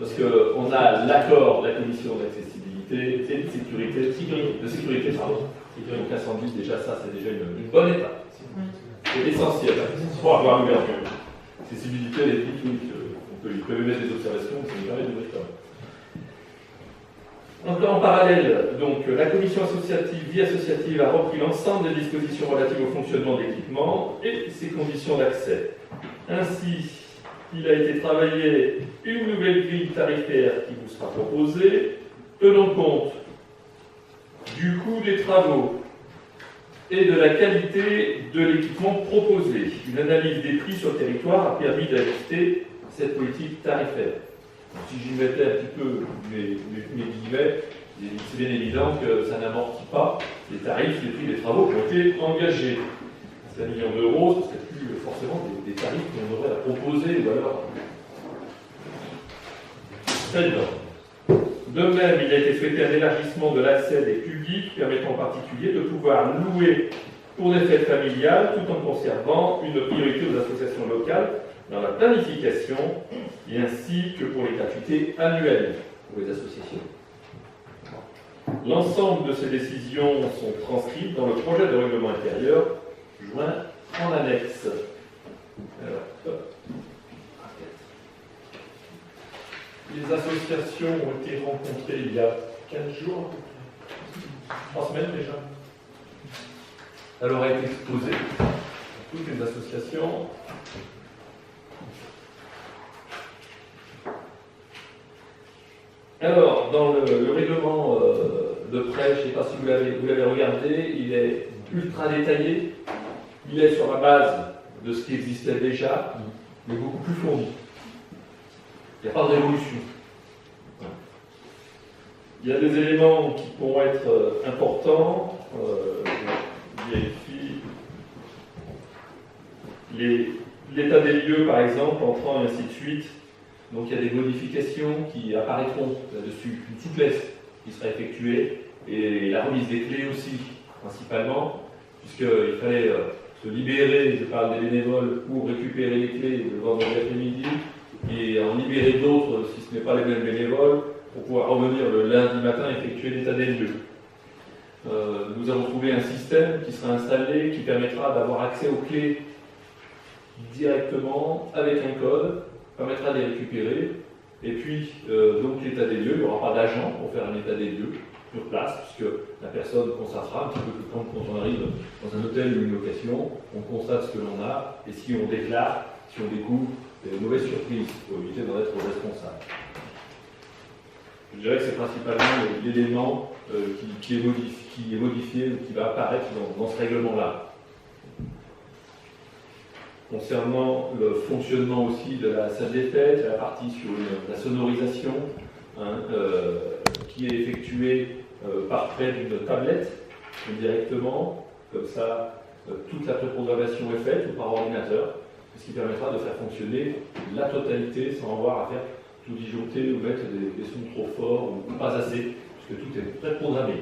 Parce qu'on a l'accord de la commission d'accessibilité et de sécurité, pardon. Donc incendie, déjà ça c'est déjà une bonne étape. C'est essentiel pour avoir l'ouverture. Accessibilité, les techniques, il peut y mettre des observations, ça nous permet d'ouvrir quand même. Donc en parallèle, donc, la commission vie associative a repris l'ensemble des dispositions relatives au fonctionnement de l'équipement et ses conditions d'accès. Ainsi, il a été travaillé une nouvelle grille tarifaire qui vous sera proposée, tenant compte du coût des travaux et de la qualité de l'équipement proposé. Une analyse des prix sur le territoire a permis d'ajuster cette politique tarifaire. Si j'y mettais un petit peu mes guillemets, c'est bien évident que ça n'amortit pas les tarifs, les prix des travaux qui ont été engagés. C'est 1 million d'euros, ce ne serait plus forcément des tarifs qu'on aurait à proposer ou alors. Très bien. De même, il a été souhaité un élargissement de l'accès des publics, permettant en particulier de pouvoir louer pour des fêtes familiales, tout en conservant une priorité aux associations locales dans la planification, et ainsi que pour les gratuités annuelles pour les associations. L'ensemble de ces décisions sont transcrites dans le projet de règlement intérieur, joint en annexe. Alors, les associations ont été rencontrées il y a 15 jours, 3 semaines déjà. Elle aura été exposée à toutes les associations. Alors, dans le règlement de prêt, je ne sais pas si vous l'avez regardé, il est ultra détaillé. Il est sur la base de ce qui existait déjà, mais beaucoup plus fourni. Il n'y a pas de révolution. Il y a des éléments qui pourront être importants. Je vérifie. L'état des lieux, par exemple, entrant et ainsi de suite. Donc il y a des modifications qui apparaîtront là-dessus, une souplesse qui sera effectuée, et la remise des clés aussi, principalement, puisqu'il fallait se libérer, je parle des bénévoles, pour récupérer les clés le vendredi après-midi, et en libérer d'autres, si ce n'est pas les mêmes bénévoles, pour pouvoir revenir le lundi matin et effectuer l'état des lieux. Nous avons trouvé un système qui sera installé, qui permettra d'avoir accès aux clés directement avec un code, permettra de les récupérer, et puis donc l'état des lieux, il n'y aura pas d'agent pour faire un état des lieux sur place, puisque la personne constatera, un petit peu comme quand on arrive dans un hôtel ou une location, on constate ce que l'on a, et si on déclare, si on découvre des mauvaises surprises, pour éviter d'en être responsable. Je dirais que c'est principalement l'élément qui est modifié, qui va apparaître dans ce règlement-là. Concernant le fonctionnement aussi de la salle des fêtes, la partie sur la sonorisation, qui est effectuée par près d'une tablette directement, comme ça toute la préprogrammation est faite ou par ordinateur, ce qui permettra de faire fonctionner la totalité sans avoir à faire tout disjoncter ou mettre des sons trop forts ou pas assez, puisque tout est préprogrammé.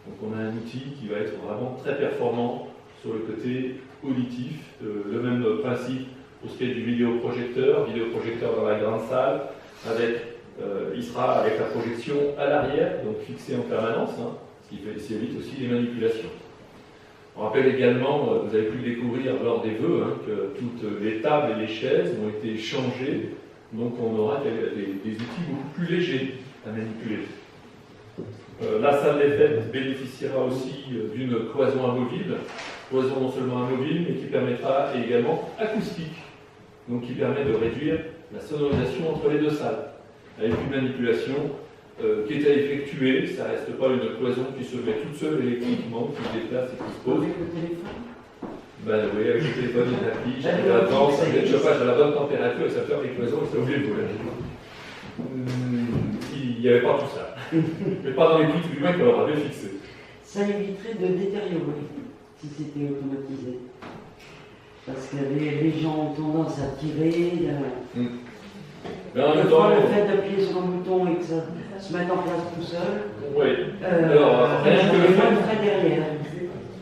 Donc on a un outil qui va être vraiment très performant sur le côté auditif, le même principe pour ce qui est du vidéoprojecteur dans la grande salle, il sera avec la projection à l'arrière, donc fixée en permanence, ce qui évite aussi les manipulations. On rappelle également, vous avez pu le découvrir lors des vœux, que toutes les tables et les chaises ont été changées, donc on aura des outils beaucoup plus légers à manipuler. La salle des fêtes bénéficiera aussi d'une cloison amovible, cloison non seulement amovible, mais qui permettra également acoustique, donc qui permet de réduire la sonorisation entre les deux salles, avec une manipulation qui est à effectuer. Ça ne reste pas une cloison qui se met toute seule électriquement, qui se déplace et qui se pose. Avec le téléphone? Ben oui, avec le téléphone, il appuie, ça met le chauffage à la bonne température et ça fait des cloisons et ça oublie le volet. Il n'y avait pas tout ça. Mais pas dans les prix du moins qu'on leur avait fixé. Ça éviterait de détériorer si c'était automatisé. Parce que les gens ont tendance à tirer. Mais en même temps, le fait d'appuyer sur un bouton et que ça se mette en place tout seul. Oui. Alors, rien que le fait derrière.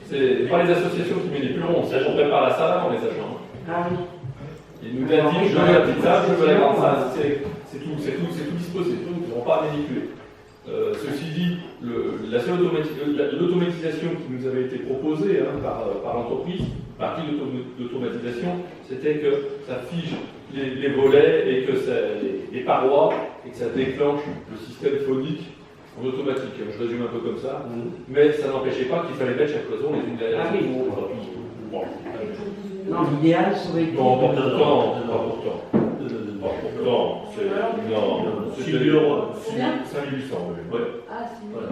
C'est pas les associations qui manipuleront, c'est on prépare la salle avant les agents. Ah oui. Il nous a dit je veux la petite salle, je veux la grande salle. C'est tout véhiculé. Ceci dit, l'automatisation qui nous avait été proposée par l'entreprise, partie d'automatisation, c'était que ça fige les volets et que les parois et que ça déclenche le système phonique en automatique. Je résume un peu comme ça, mais ça n'empêchait pas qu'il fallait mettre chaque cloison les unes derrière les autres. Bon. Non, l'idéal serait été... Non, pas pourtant. Pourtant, c'est... Non, c'était 5 800, oui. Ah, c'est Voilà.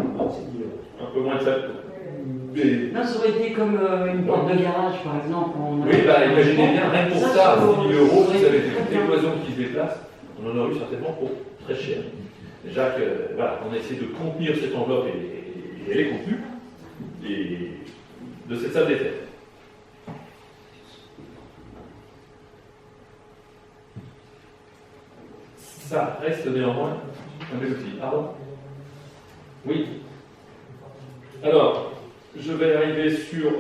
Un peu moins de ça. Non, ça aurait été comme une porte de garage, par exemple. Oui, imaginez bien, rien que pour ça, 10 000 €, si ça avait été toutes les cloisons qui se déplacent, on en aurait eu certainement pour très cher. Déjà que, voilà, on a essayé de contenir cette enveloppe et elle est contenue, et de cette salle des fêtes. Ça reste néanmoins un bel outil. Pardon ? Oui. Alors, je vais arriver sur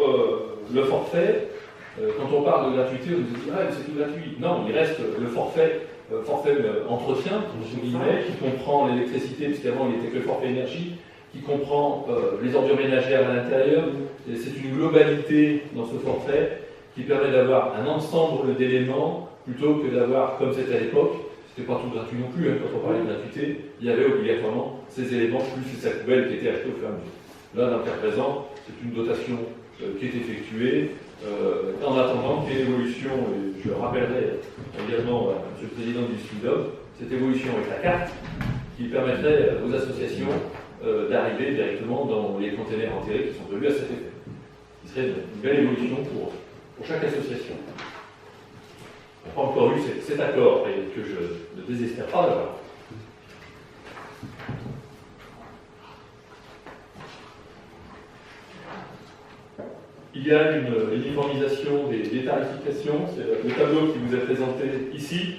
le forfait. Quand on parle de gratuité, on se dit ah, c'est tout gratuit. Non, il reste le forfait entretien, qui comprend l'électricité, puisqu'avant il n'était que le forfait énergie, qui comprend les ordures ménagères à l'intérieur. C'est une globalité dans ce forfait qui permet d'avoir un ensemble d'éléments plutôt que d'avoir, comme c'était à l'époque, c'était pas tout gratuit non plus, quand on parlait de gratuité, il y avait obligatoirement ces éléments plus ces poubelles qui étaient achetées au fur et à mesure. Là, dans le cas présent, c'est une dotation qui est effectuée en attendant qu'il y ait une évolution, et je rappellerai également à M. le Président du SUDOM, cette évolution avec la carte qui permettrait aux associations d'arriver directement dans les containers enterrés qui sont prévus à cet effet. Ce serait une belle évolution pour chaque association. On n'a pas encore eu cet accord et que je ne désespère pas d'avoir. Il y a une uniformisation des tarifications, c'est le tableau qui vous est présenté ici.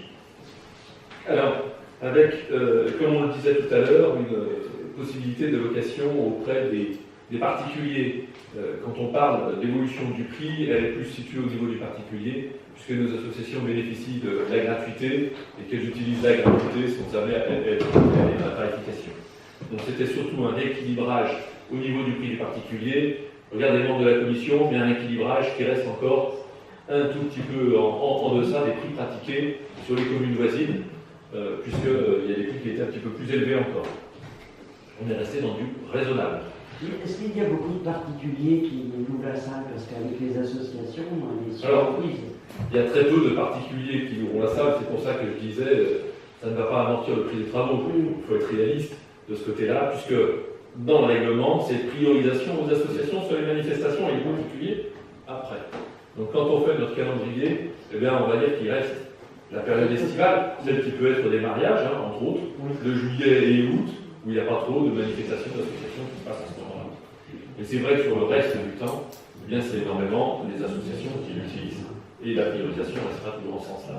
Alors, avec, comme on le disait tout à l'heure, une possibilité de location auprès des particuliers. Quand on parle d'évolution du prix, elle est plus située au niveau du particulier, puisque nos associations bénéficient de la gratuité et qu'elles utilisent la gratuité sans jamais aller dans la tarification. Donc c'était surtout un rééquilibrage au niveau du prix du particulier. Regardez les membres de la commission, mais un équilibrage qui reste encore un tout petit peu en deçà des prix pratiqués sur les communes voisines, puisqu'il y a des prix qui étaient un petit peu plus élevés encore. On est resté dans du raisonnable. Est-ce qu'il y a beaucoup de particuliers qui louent la salle? Parce qu'avec les associations, on est surprise. Il y a très peu de particuliers qui loueront la salle, c'est pour ça que je disais, ça ne va pas amortir le prix des travaux. Il faut être réaliste de ce côté-là, puisque dans le règlement, c'est priorisation aux associations sur les manifestations et les particuliers après. Donc quand on fait notre calendrier, eh bien, on va dire qu'il reste la période estivale, celle qui peut être des mariages, entre autres, de juillet et août, où il n'y a pas trop de manifestations d'associations qui se passent à ce moment-là. Mais c'est vrai que sur le reste du temps, eh bien, c'est énormément les associations qui l'utilisent. Et la priorisation restera toujours en ce sens-là.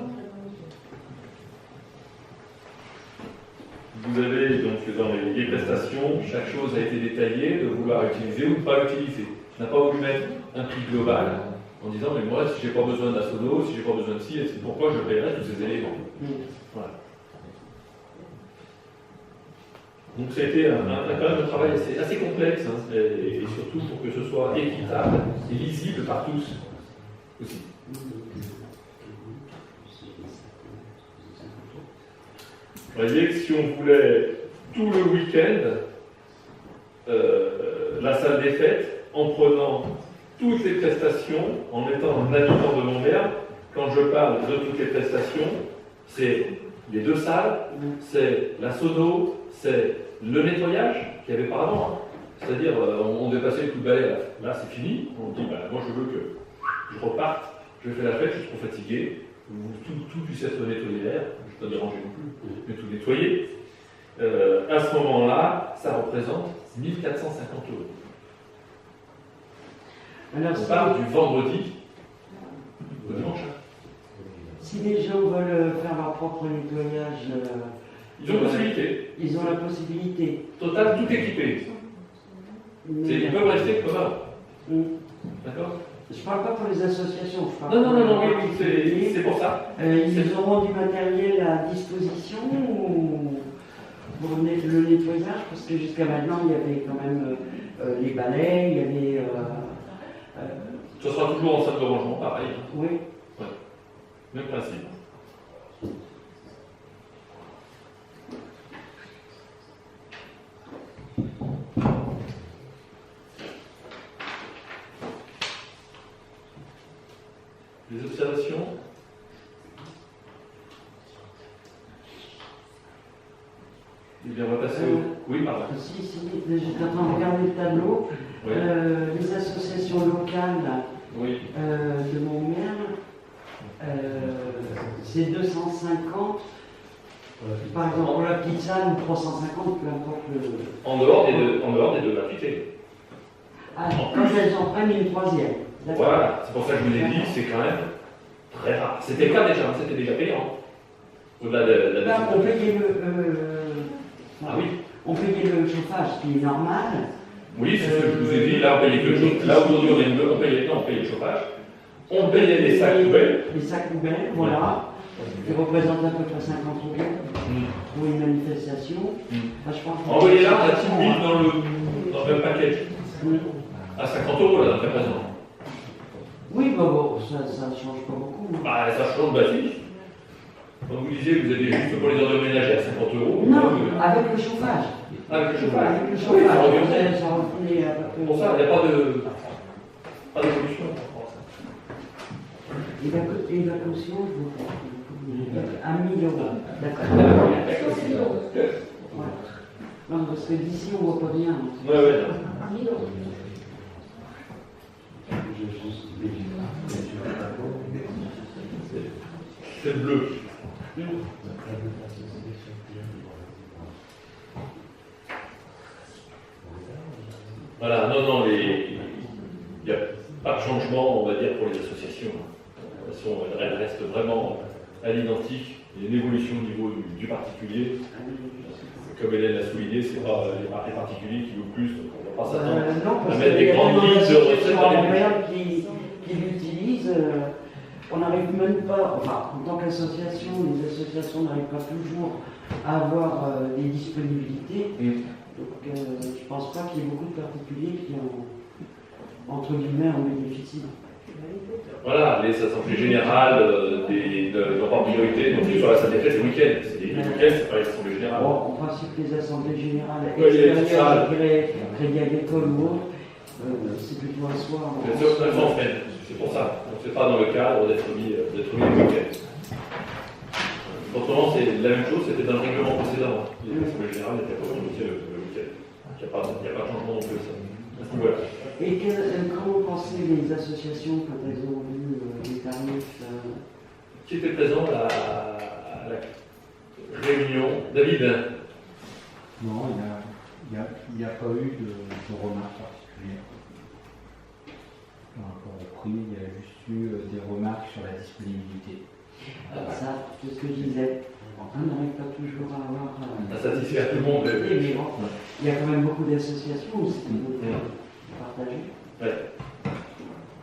Vous avez donc dans les prestations, chaque chose a été détaillée, de vouloir utiliser ou de ne pas utiliser. Je n'ai pas voulu mettre un prix global en disant mais moi si j'ai pas besoin d'un sono, si j'ai pas besoin de ci, c'est pourquoi je paierai tous ces éléments. Voilà. Donc c'était quand même un travail assez complexe et surtout pour que ce soit équitable et lisible par tous aussi. Vous voyez que si on voulait tout le week-end, la salle des fêtes, en prenant toutes les prestations, en étant un habitant de Montmerle, quand je parle de toutes les prestations, c'est les deux salles, c'est la sono, c'est le nettoyage qu'il y avait par avant. C'est-à-dire, on devait passer le coup de balai, là c'est fini, on dit, moi je veux que je reparte, je fais la fête, je suis trop fatigué, tout puisse être nettoyé l'air, je ne vais pas déranger non plus, mais tout nettoyer. À ce moment-là, ça représente 1 450 €. Alors, on parle du vendredi au dimanche. Si les gens veulent faire leur propre nettoyage, ils ont la possibilité. Ils ont la possibilité. Total, tout équipé. Ils peuvent rester comme avant. D'accord? Je ne parle pas pour les associations. Je parle non, oui, c'est pour ça. Ils auront du matériel à disposition ou... pour le nettoyage, parce que jusqu'à maintenant, il y avait quand même les balais, il y avait... Ça sera toujours en sac de rangement, pareil. oui. Ouais. Même principe. Les observations? Eh bien, on va passer au... Oui, pardon. Si, j'étais en train de regarder le tableau. Oui. Les associations locales Oui. de Montmerle, c'est 250. Par exemple, pour la petite salle, ou 350, peu importe le... En dehors des deux gratuités. Ah, quand elles en prennent une troisième. D'accord. Voilà, c'est pour ça que je vous l'ai dit, c'est quand même très rare. C'était le cas déjà, hein, c'était déjà payant. Au-delà de la Là, on payait Ah oui. on payait le chauffage, qui est normal. Oui, c'est ce que je vous ai dit. Là, on payait que le chauffage. Là, aujourd'hui, on payait le chauffage. On payait les sacs poubelles. Les sacs poubelles, voilà. Qui représentent à peu près 50 euros pour une manifestation. Enfin, je pense que Envoyez là, la petite bille dans le même package. À 50 euros, là, dans le présent. Oui, bah bon, ça ne change pas beaucoup. Bah, ça change basique. Comme vous disiez, vous avez juste pour les ordres ménagers à 50 euros. Non, avec le chauffage. Avec le chauffage. Avec le Oui, chauffage. ça revient. Ça revenait à peu près. Pour ça, il n'y a pas d'évolution. Et la caution, je vous à 1000 euros. D'accord. Ouais. Non, parce que d'ici, on ne voit pas bien. Ouais, ouais. 1000 euros. C'est bleu. Voilà, non, il n'y a pas de changement, on va dire, pour les associations. De toute façon, elles restent vraiment à l'identique. Il y a une évolution au niveau du particulier. Comme Hélène l'a souligné, ce n'est pas les particuliers qui louent plus, donc on ne va pas s'attendre Non, à parce mettre qu'il y des a grandes tellement lignes de recettes d'associations dans les en budgets. mer qui l'utilisent. On n'arrive même pas, enfin, en tant qu'association, les associations n'arrivent pas toujours à avoir des disponibilités. Donc, je ne pense pas qu'il y ait beaucoup de particuliers qui, entre guillemets, en bénéficient. Voilà, les assemblées générales n'ont pas priorité, donc sur la salle des fêtes, le week-end. Les week-ends, c'est pas les assemblées générales. Bon, en principe, les assemblées générales Oui, les extérieures, je dirais, Crédit Agricole ou autre, c'est plutôt un soir. Bien sûr, elles sont en semaine, c'est pour ça. Donc c'est pas dans le cadre d'être mis le week-end. Autrement, c'est la même chose, c'était dans le règlement précédent. Les assemblées générales n'étaient pas autorisées le week-end. Il n'y a pas de changement non plus à ce niveau-là. Et comment pensaient les associations quand elles ont vu les tarifs Qui était présent à la réunion? David? Non, il n'y a pas eu de remarques particulières. Par rapport au prix, il y a juste eu des remarques sur la disponibilité. Ça, c'est ce que je disais. On n'arrive pas toujours à avoir. À satisfaire tout le monde. Mais bon, il y a quand même beaucoup d'associations aussi qui vont partager. Ouais.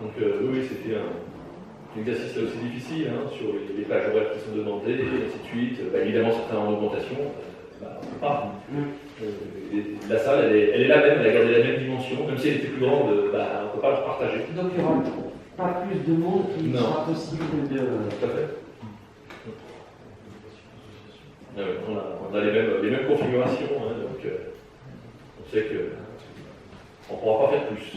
Donc oui, c'était un exercice là aussi difficile, hein, sur les pages horaires qui sont demandées, et ainsi de suite. Évidemment, certains en augmentation, on ne peut pas. La salle, elle est la même, elle a gardé la même dimension, même si elle était plus grande, on ne peut pas leur partager. Donc il n'y aura pas plus de monde qui sera possible de. Tout à fait. On a les mêmes configurations, hein, donc on sait qu'on ne pourra pas faire plus.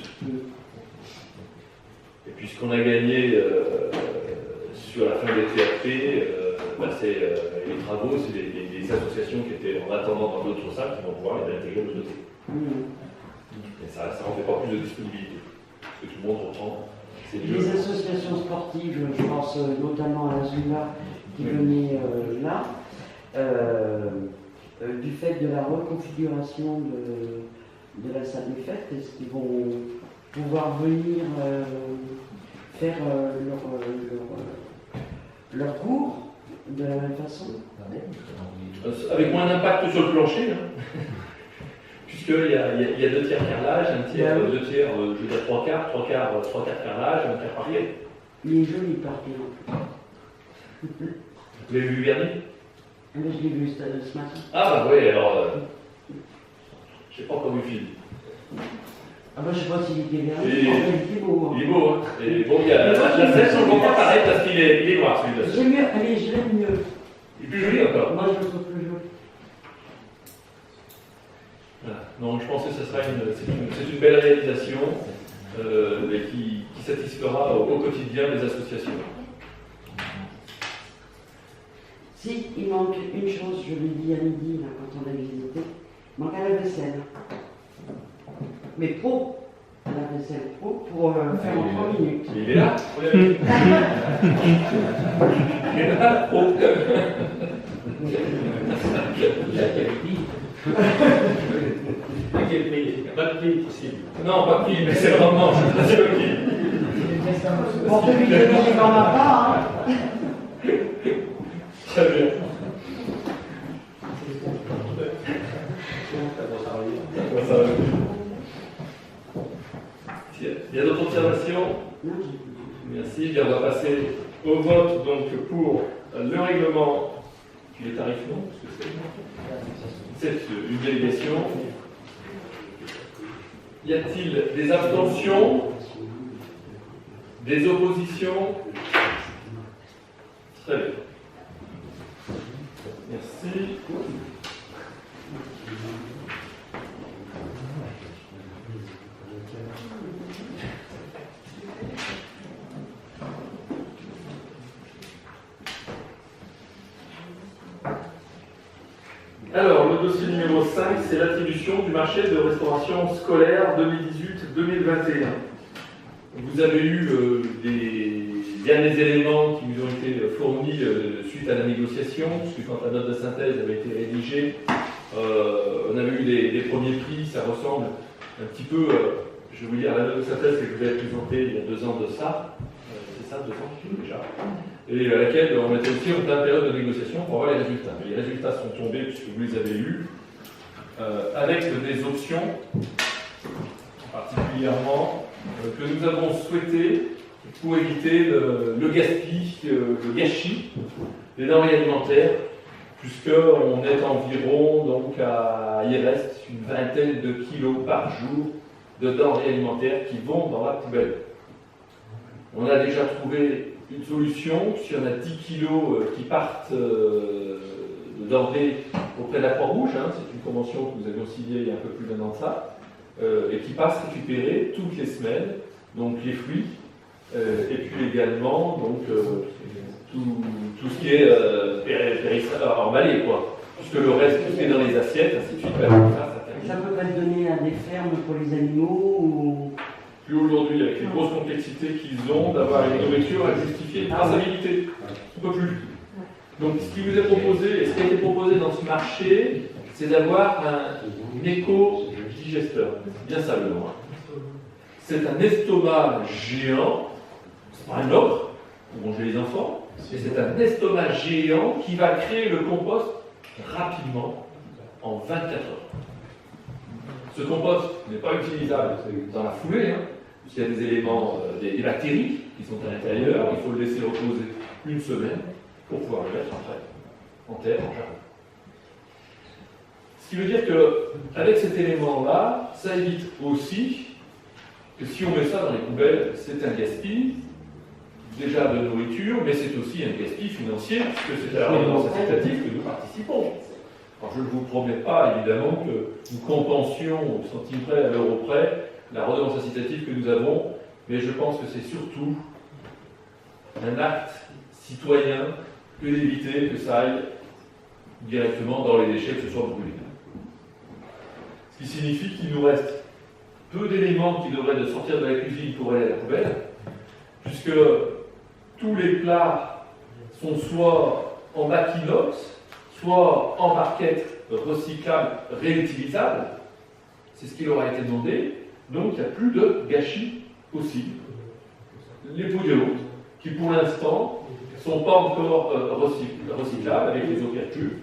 Et puis ce qu'on a gagné sur la fin des TAP, c'est les travaux, c'est les associations qui étaient en attendant dans d'autres salles qui vont pouvoir les intégrer de l'autre côté. Et ça n'en fait pas plus de disponibilité. Parce que tout le monde reprend. Les associations sportives, je pense notamment à la Zumba qui venait là, du fait de la reconfiguration de la salle des fêtes, est-ce qu'ils vont pouvoir venir faire leur cours de la même façon? Avec moins d'impact sur le plancher, hein. Puisqu'il y a 2 tiers carrelage, 1 tiers, 2 tiers, je veux dire 3 quarts carrelage, 1 tiers parquet. Il est joli le parquet. Vous l'avez vu vernis? Mais je l'ai vu ce matin. Ah bah oui, alors, j'ai pas encore vu le film. Ah bah je sais pas s'il était bien. Et- Il était beau. Il est beau, hein. Et bon, il y a la scène, on ne voit pas pareil parce qu'il est noir celui-là. J'aime mieux, allez, je l'aime mieux. Il est plus joli encore. Moi je le trouve plus joli. Voilà. Donc je pense que c'est une belle réalisation mais qui satisfera au quotidien les associations. Si, il manque une chose, je l'ai dit à midi là, quand on a visité, il manque à la vaisselle. Mais pro, à la vaisselle pro, pour faire en 3 minutes. Il est là. Il est là. Oh. Pas de prix possible. Non, pas pile, mais c'est vraiment, c'est pas sûr qui. Pour celui qui ne n'en a pas, hein. Très bien. Ça va. Il y a d'autres observations? Non, Merci. Bien, on va passer au vote donc pour le règlement. Les tarifs non, parce que c'est une délégation. Y a-t-il des abstentions? Des oppositions? Très bien. Merci. Alors, le dossier numéro 5, c'est l'attribution du marché de restauration scolaire 2018-2021. Vous avez eu des derniers éléments qui nous ont été fournis suite à la négociation, puisque quand la note de synthèse avait été rédigée, on avait eu des premiers prix, ça ressemble un petit peu, je vais vous dire, la note de synthèse que je vous avais présentée il y a 2 ans de ça, c'est ça, 2 ans déjà, et à laquelle on était aussi en pleine période de négociation pour avoir les résultats. Mais les résultats sont tombés puisque vous les avez eus, avec des options, particulièrement, que nous avons souhaité pour éviter le gâchis des denrées alimentaires, puisqu'on est environ, donc il reste une vingtaine de kilos par jour de denrées alimentaires qui vont dans la poubelle. On a déjà trouvé une solution, puisqu'il y en a 10 kilos qui partent de denrées auprès de la Croix-Rouge, hein, c'est une convention que nous avions signée il y a un peu plus d'1 an de ça, et qui passent récupérer toutes les semaines, donc les fruits, et puis également donc, tout ce qui est emballé, quoi. Puisque le reste, tout ce qui est dans les assiettes, ainsi de suite, ça peut pas être donné à des fermes pour les animaux ou... Plus aujourd'hui, avec les grosses complexités qu'ils ont, d'avoir une nourriture à justifier une traçabilité. On ne peut plus. Donc ce qui vous est proposé, et ce qui a été proposé dans ce marché, c'est d'avoir un éco-digesteur. C'est bien ça le nom. C'est un estomac géant, c'est pas un ogre, pour manger les enfants, et c'est un estomac géant qui va créer le compost rapidement, en 24 heures. Ce compost n'est pas utilisable dans la foulée, hein, puisqu'il y a des éléments, des bactéries qui sont à l'intérieur, il faut le laisser reposer 1 semaine pour pouvoir le mettre après en terre, en jardin. Ce qui veut dire qu'avec cet élément-là, ça évite aussi que si on met ça dans les poubelles, c'est un gaspille, déjà de nourriture, mais c'est aussi un gaspille financier, puisque c'est à la redevance incitative que nous participons. Alors je ne vous promets pas, évidemment, que nous compensions au centime près, à l'euro près, la redevance incitative que nous avons, mais je pense que c'est surtout un acte citoyen que d'éviter que ça aille directement dans les déchets, que ce soit brûlé. Ce qui signifie qu'il nous reste peu d'éléments qui devraient sortir de la cuisine pour aller à la poubelle, puisque tous les plats sont soit en bac inox, soit en barquette recyclable, réutilisable. C'est ce qui leur a été demandé. Donc il n'y a plus de gâchis possible. Les pots de yaourt, qui pour l'instant ne sont pas encore recyclables avec les opercules.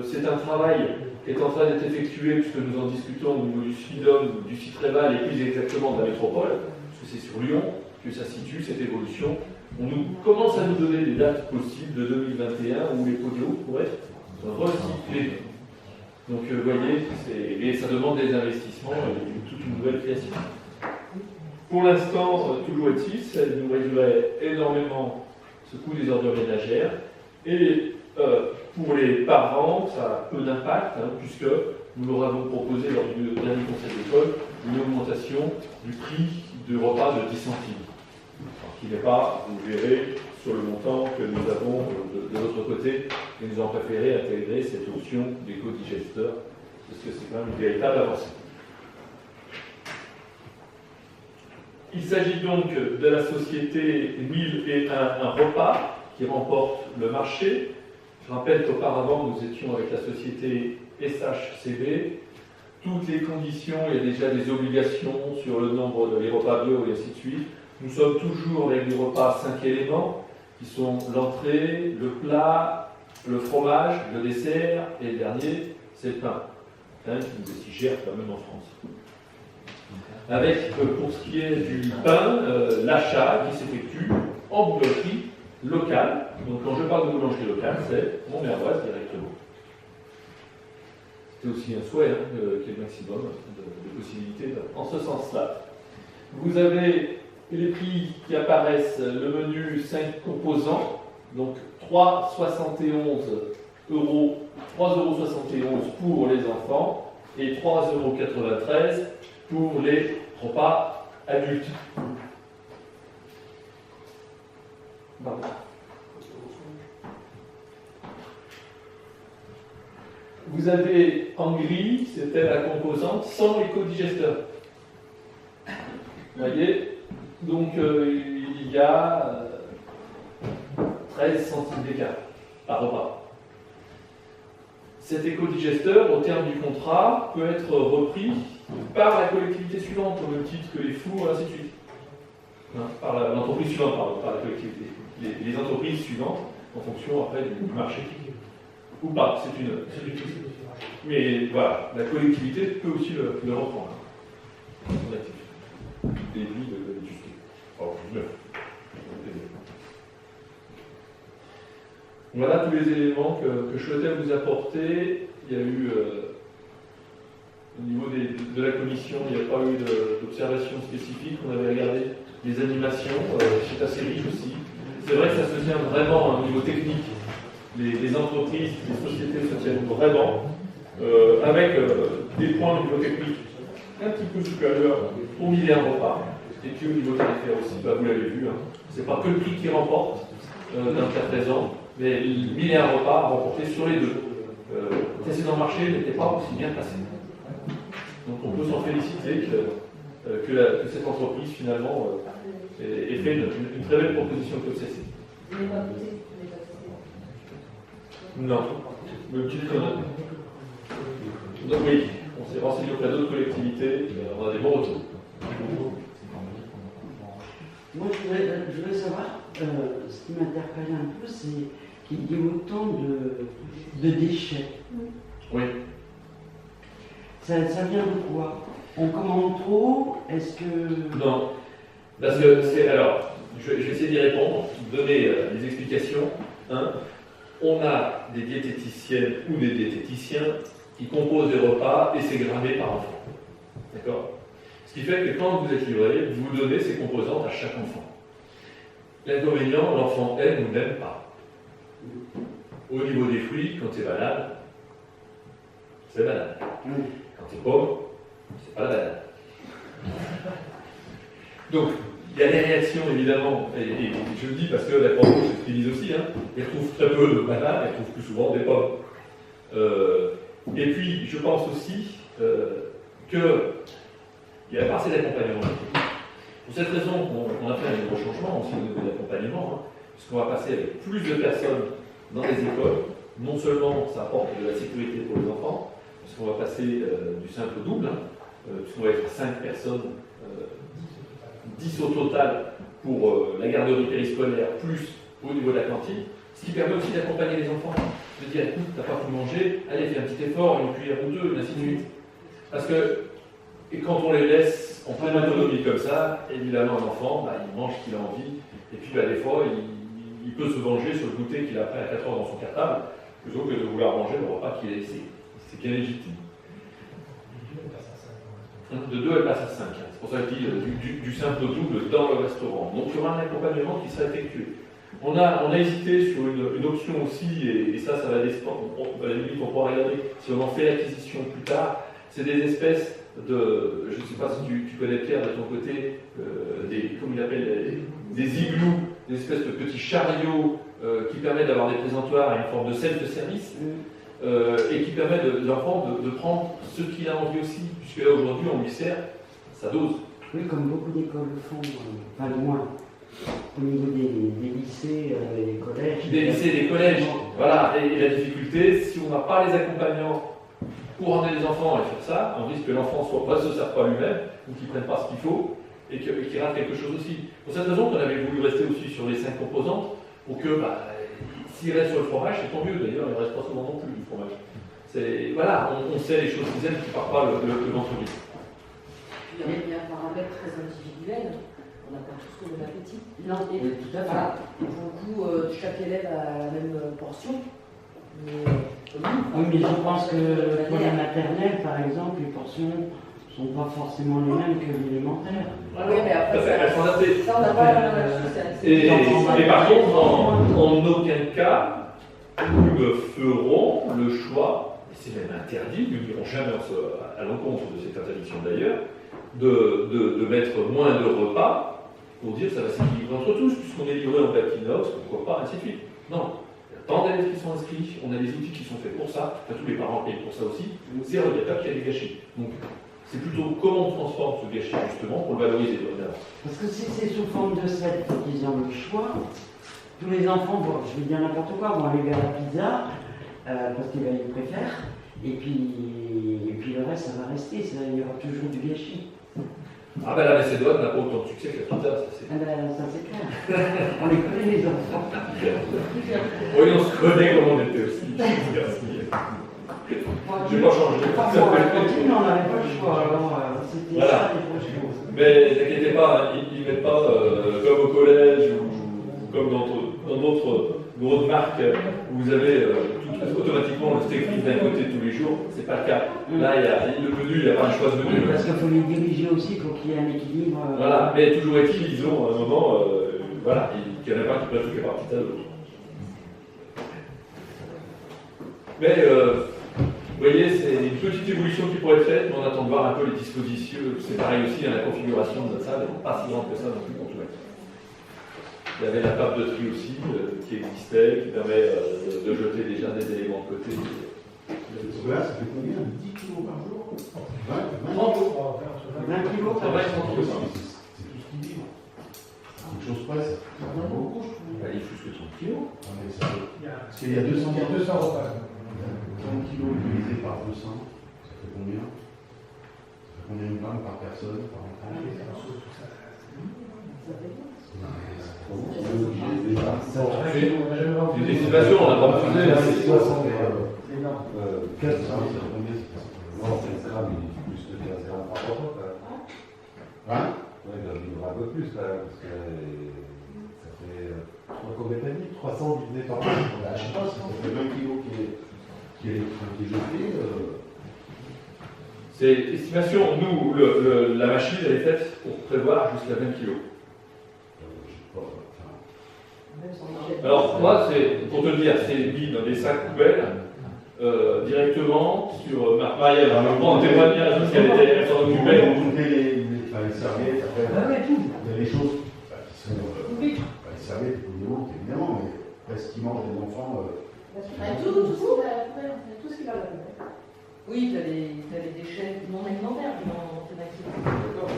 C'est un travail qui est en train d'être effectué, puisque nous en discutons au niveau du SFIDOM, du Citréval et plus exactement de la métropole, parce que c'est sur Lyon que ça situe cette évolution. On commence à nous donner des dates possibles de 2021 où les pots de yaourt pourraient être recyclés. Donc vous voyez, et ça demande des investissements et toute une nouvelle création. Pour l'instant, toujours est-il, ça nous réduirait énormément ce coût des ordures ménagères. Et pour les parents, ça a peu d'impact, puisque nous leur avons proposé lors du dernier conseil d'école une augmentation du prix du repas de 10 centimes. Alors, qui n'est pas, vous verrez, sur le montant que nous avons de l'autre côté, et nous avons préféré intégrer cette option d'éco-digesteur, parce que c'est quand même une véritable avancée. Il s'agit donc de la société 1001 repas qui remporte le marché. Je rappelle qu'auparavant, nous étions avec la société SHCB. Toutes les conditions, il y a déjà des obligations sur le nombre des repas bio et ainsi de suite. Nous sommes toujours avec des repas 5 éléments, qui sont l'entrée, le plat, le fromage, le dessert, et le dernier, c'est le pain. Qui nous est si cher quand même en France. Avec, pour ce qui est du pain, l'achat qui s'effectue en boulangerie locale. Donc quand je parle de boulangerie locale, c'est Montmervoise directement. C'était aussi un souhait qu'il y ait le maximum de possibilités en ce sens-là. Vous avez les prix qui apparaissent, le menu 5 composants, donc 3,71 €, 3,71 € pour les enfants et 3,93 € pour les repas adultes. Pardon. Vous avez en gris, c'était la composante sans éco-digesteur. Vous voyez, donc il y a 13 centimes d'écart par repas. Cet éco-digesteur, au terme du contrat, peut être repris par la collectivité suivante, au même titre que les fours, et ainsi de suite. Par l'entreprise suivante, pardon, par la collectivité. Les entreprises suivantes, en fonction après du marché. Ou pas, c'est une mais voilà, la collectivité peut aussi le reprendre. Son actif. Des vies de justice. Oh, 9. Voilà tous les éléments que je souhaitais vous apporter. Il y a eu, au niveau de la commission, il n'y a pas eu d'observation spécifique. On avait regardé les animations, c'est assez riche aussi. C'est vrai que ça se tient vraiment au niveau technique. Les entreprises, les sociétés se tiennent vraiment, avec des points au niveau technique un petit peu supérieurs au milliard repas, et puis au niveau tarifaire aussi, vous l'avez vu, c'est pas que le prix qui remporte dans le cas présent, mais le milliard repas a remporté sur les deux. Le précédent marché n'était pas aussi bien placé. Donc on peut s'en féliciter que cette entreprise finalement ait fait une très belle proposition comme celle-ci. Non, le titre donc oui, on s'est renseigné auprès d'autres collectivités, on a des bons retours. Moi, je voulais savoir, ce qui m'interpelle un peu, c'est qu'il y ait autant de déchets. Oui. Ça vient de quoi? On commande trop? Est-ce que... Non, parce que c'est... Alors, je vais essayer d'y répondre, donner des explications. On a des diététiciennes ou des diététiciens qui composent des repas et c'est grammé par enfant. D'accord? Ce qui fait que quand vous êtes livré, vous donnez ces composantes à chaque enfant. L'inconvénient, l'enfant aime ou n'aime pas. Au niveau des fruits, quand c'est banane, c'est banane. Quand c'est pomme, c'est pas la banane. Donc, il y a des réactions évidemment, et je le dis parce que la Croix-Rouge s'utilise aussi, ils retrouvent très peu de bananes, ils retrouvent plus souvent des pommes. Et puis, je pense aussi qu'il y a pas assez d'accompagnement. Pour cette raison, on a fait un gros changement aussi au niveau de l'accompagnement, puisqu'on va passer avec plus de personnes dans les écoles. Non seulement ça apporte de la sécurité pour les enfants, puisqu'on va passer du simple au double, puisqu'on va être 5 personnes, 10 au total pour la garderie périscolaire, plus au niveau de la cantine, ce qui permet aussi d'accompagner les enfants. De dire, écoute, t'as pas pu manger, allez, fais un petit effort, une cuillère ou deux, et ainsi de suite. Parce que, et quand on les laisse en pleine autonomie comme ça, évidemment, un enfant, il mange ce qu'il a envie, et puis des fois, il peut se venger sur le goûter qu'il a pris à 4 heures dans son cartable, plutôt que de vouloir manger le repas qui est laissé. C'est bien légitime. De 2, elle passe à 5. C'est pour ça que je dis du simple au double dans le restaurant. Donc il y aura un accompagnement qui sera effectué. On a hésité sur une option aussi, et ça va dépendre, à la limite on pourra regarder si on en fait l'acquisition plus tard. C'est des espèces de, je ne sais pas si tu connais Pierre de ton côté, comment il appelle, des igloos, des espèces de petits chariots qui permettent d'avoir des présentoirs à une forme de self-service. Et qui permet de l'enfant de prendre ce qu'il a envie aussi, puisque là aujourd'hui on lui sert sa dose. Oui, comme beaucoup d'écoles le font, enfin du moins au niveau des lycées et des collèges. Des lycées et des collèges, voilà. Et la difficulté, si on n'a pas les accompagnants pour emmener les enfants et faire ça, on risque que l'enfant ne se serve pas lui-même, ou qu'il ne prenne pas ce qu'il faut, et qu'il rate quelque chose aussi. Pour cette raison qu'on avait voulu rester aussi sur les 5 composantes, pour que s'il reste sur le fromage, c'est tant mieux, d'ailleurs, il ne reste pas souvent non plus du fromage. Voilà, on sait les choses qu'ils aiment qui ne partent pas le ventre vide. Il y a un paramètre très individuel, on n'a pas tous le même appétit. Non, Et, tout à fait. voilà. Et pour le coup, chaque élève a la même portion. Mais, oui, mais je pense que pour la maternelle, par exemple, les portions ne sont pas forcément les mêmes que l'élémentaire. oui, mais après, Elles sont adaptées. ça, on n'a pas la même chose. Et par contre, en aucun cas, nous ne ferons le choix, et c'est même interdit, nous n'irons jamais à l'encontre de cette interdiction d'ailleurs, de mettre moins de repas pour dire ça va s'équilibrer entre tous, puisqu'on est livré en papier inox, pourquoi pas, ainsi de suite. Non. Il y a tant d'élèves qui sont inscrits, on a des outils qui sont faits pour ça, enfin, tous les parents payent pour ça aussi, c'est regrettable qu'il y ait des gâchis. Donc, c'est plutôt comment on transforme ce gâchis justement pour le valoriser dorénavant. Parce que si c'est sous forme de set qu'ils ont le choix, tous les enfants vont, je vais dire n'importe quoi, vont aller vers la pizza, parce qu'ils préfèrent, et puis le reste, ça va rester, il y aura toujours du gâchis. Ah ben la Macédoine n'a pas autant de succès que la pizza, ça c'est... Ah ben, ça c'est clair. On les connaît les enfants. Oui, on se connaît comme on était aussi. Je n'ai pas changé. Parfois, à la cantine, on n'avait pas le choix, alors c'était Voilà. ça les prochains. Mais n'inquiétez pas, ils ne mettent pas comme au collège ou comme dans d'autres grosses marques où vous avez automatiquement le steak frites d'un côté tous les jours. C'est pas le cas. Là, le menu, il n'y a pas un choix de menu. Parce qu'il faut les diriger aussi pour qu'il y ait un équilibre. Voilà, mais toujours est-il, ils ont à un moment, voilà, qu'il n'y en a pas qui prennent toutes les parties de l'autre. Mais vous voyez, c'est une petite évolution qui pourrait être faite, mais on attend de voir un peu les dispositions. C'est pareil aussi, la configuration de notre salle n'est pas si grande que ça non plus pour tout mettre. Il y avait la table de tri aussi qui existait, qui permet de jeter déjà des éléments de côté. Là, ça fait combien 10 kilos par jour 20 20 kilos Ça va être entre eux. C'est tout ce qui vit. Quelque chose près, ça fait beaucoup, je trouve. Il faut plus que 30 kilos. Parce qu'il y a 200 repas. 30 kilos divisé par 200, ça fait combien? Ça fait combien de grammes par personne, par enfant? C'est une estimation, on n'a pas posé. C'est 60 15 grammes, ça fait combien? Non, 15 grammes, il dit plus de 15 grammes par repas. Hein? Oui, il doit vivre un peu plus quand même, parce que ça fait, je crois combien t'as dit 300 divisé par an. Je sais pas, ça fait 20 kilos qui est jeté. C'est estimation. Nous, la machine, elle est faite pour prévoir jusqu'à 20 kilos. Alors, moi, c'est, pour te le dire, c'est mis dans des sacs poubelles, directement sur Marie-Ève. Je prends un témoignage parce qu'elle s'en occupait. On comptait les serviettes, après, il y a les choses qui sont. Les serviettes, évidemment, mais est-ce qu'ils mangent les enfants Tout ce qui va à la poubelle. Oui, tu as les déchets non alimentaires qui vont en D'accord.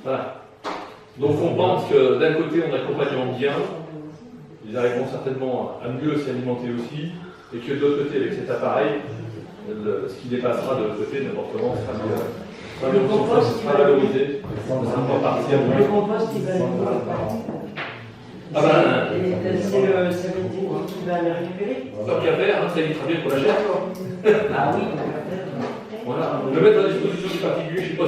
Voilà. Donc on pense que d'un côté on accompagne bien, ils arriveront certainement à mieux s'alimenter aussi, et que de l'autre côté avec cet appareil, ce qui dépassera de l'autre côté n'importe comment sera valorisé. Le compost, il va Ah ben, c'est le métier qui va les récupérer. tant qu'à faire, ça évitera bien pour la chair. Ah oui, donc à faire. Voilà, le mettre à disposition du particulier, je ne sais pas